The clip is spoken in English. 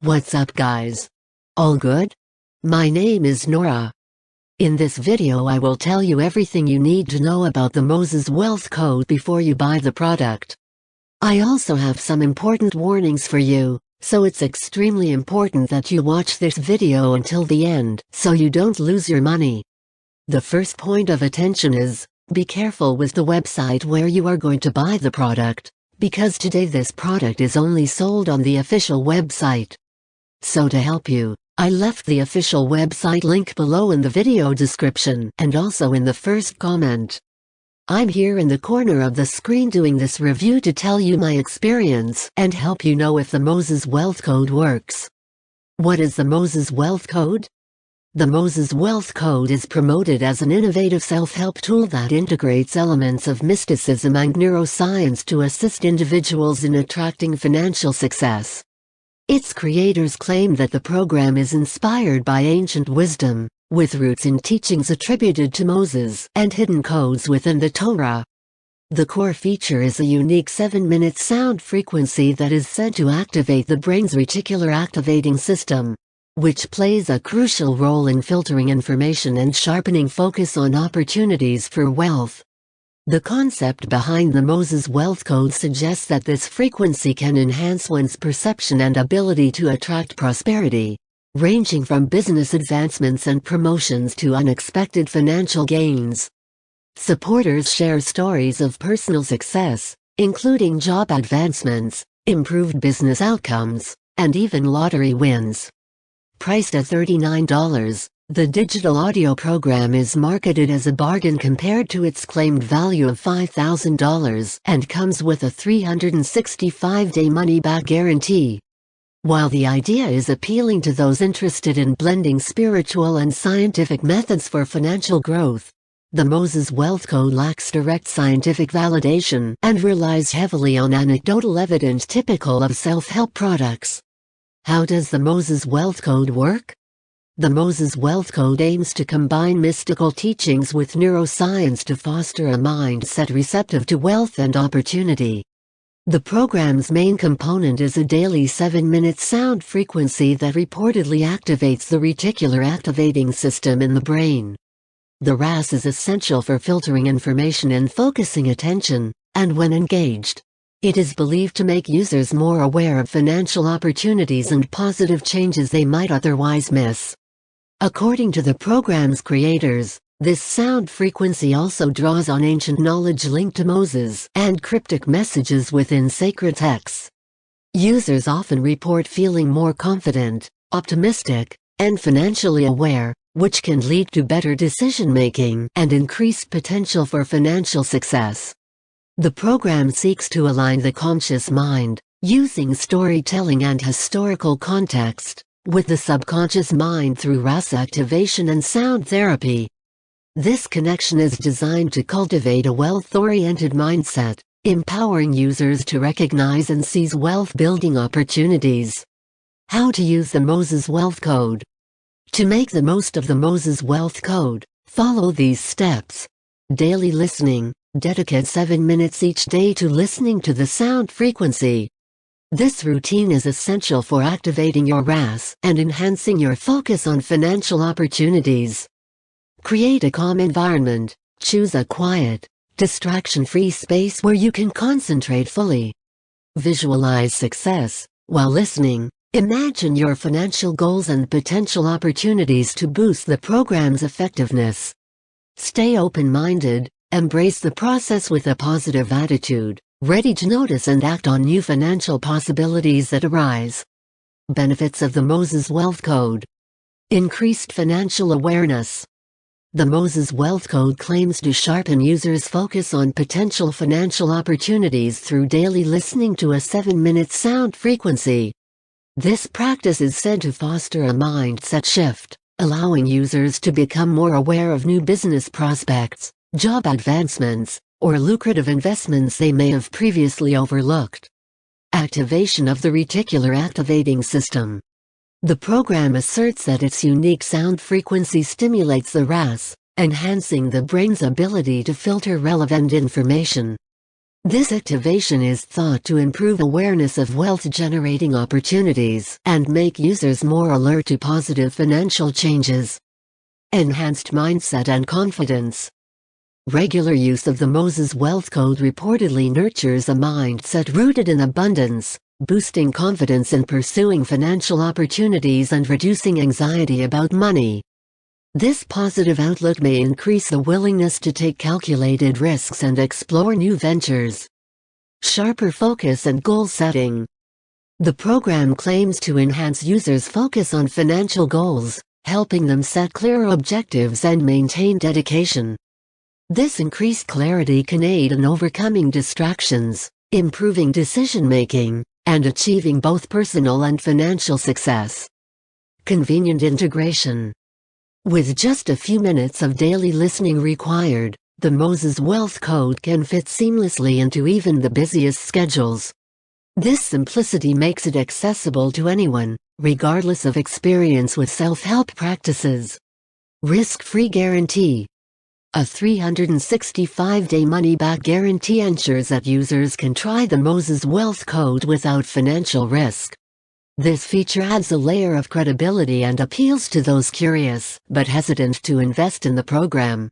What's up guys? All good? My name is Nora. In this video I will tell you everything you need to know about the Moses Wealth Code before you buy the product. I also have some important warnings for you, so it's extremely important that you watch this video until the end so you don't lose your money. The first point of attention is, be careful with the website where you are going to buy the product, because today this product is only sold on the official website. So to help you, I left the official website link below in the video description and also in the first comment. I'm here in the corner of the screen doing this review to tell you my experience and help you know if the Moses Wealth Code works. What is the Moses Wealth Code? The Moses Wealth Code is promoted as an innovative self-help tool that integrates elements of mysticism and neuroscience to assist individuals in attracting financial success. Its creators claim that the program is inspired by ancient wisdom, with roots in teachings attributed to Moses and hidden codes within the Torah. The core feature is a unique 7-minute sound frequency that is said to activate the brain's reticular activating system, which plays a crucial role in filtering information and sharpening focus on opportunities for wealth. The concept behind the Moses Wealth Code suggests that this frequency can enhance one's perception and ability to attract prosperity, ranging from business advancements and promotions to unexpected financial gains. Supporters share stories of personal success, including job advancements, improved business outcomes, and even lottery wins. Priced at $39, the digital audio program is marketed as a bargain compared to its claimed value of $5,000 and comes with a 365-day money-back guarantee. While the idea is appealing to those interested in blending spiritual and scientific methods for financial growth, the Moses Wealth Code lacks direct scientific validation and relies heavily on anecdotal evidence typical of self-help products. How does the Moses Wealth Code work? The Moses Wealth Code aims to combine mystical teachings with neuroscience to foster a mindset receptive to wealth and opportunity. The program's main component is a daily 7-minute sound frequency that reportedly activates the reticular activating system in the brain. The RAS is essential for filtering information and focusing attention, and when engaged, it is believed to make users more aware of financial opportunities and positive changes they might otherwise miss. According to the program's creators, this sound frequency also draws on ancient knowledge linked to Moses and cryptic messages within sacred texts. Users often report feeling more confident, optimistic, and financially aware, which can lead to better decision-making and increased potential for financial success. The program seeks to align the conscious mind, using storytelling and historical context, with the subconscious mind through RAS activation and sound therapy. This connection is designed to cultivate a wealth-oriented mindset, empowering users to recognize and seize wealth-building opportunities. How to use the Moses Wealth Code. To make the most of the Moses Wealth Code, follow these steps. Daily listening. Dedicate 7 minutes each day to listening to the sound frequency. This routine is essential for activating your RAS and enhancing your focus on financial opportunities. Create a calm environment. Choose a quiet, distraction-free space where you can concentrate fully. Visualize success. While listening, imagine your financial goals and potential opportunities to boost the program's effectiveness. Stay open-minded. Embrace the process with a positive attitude, ready to notice and act on new financial possibilities that arise. Benefits of the Moses Wealth Code. Increased financial awareness. The Moses Wealth Code claims to sharpen users' focus on potential financial opportunities through daily listening to a 7-minute sound frequency. This practice is said to foster a mindset shift, allowing users to become more aware of new business prospects, job advancements, or lucrative investments they may have previously overlooked. Activation of the reticular activating system. The program asserts that its unique sound frequency stimulates the RAS, enhancing the brain's ability to filter relevant information. This activation is thought to improve awareness of wealth-generating opportunities and make users more alert to positive financial changes. Enhanced mindset and confidence. Regular use of the Moses Wealth Code reportedly nurtures a mindset rooted in abundance, boosting confidence in pursuing financial opportunities and reducing anxiety about money. This positive outlook may increase the willingness to take calculated risks and explore new ventures. Sharper focus and goal setting. The program claims to enhance users' focus on financial goals, helping them set clearer objectives and maintain dedication. This increased clarity can aid in overcoming distractions, improving decision-making, and achieving both personal and financial success. Convenient integration. With just a few minutes of daily listening required, the Moses Wealth Code can fit seamlessly into even the busiest schedules. This simplicity makes it accessible to anyone, regardless of experience with self-help practices. Risk-free guarantee. A 365-day money-back guarantee ensures that users can try the Moses Wealth Code without financial risk. This feature adds a layer of credibility and appeals to those curious but hesitant to invest in the program.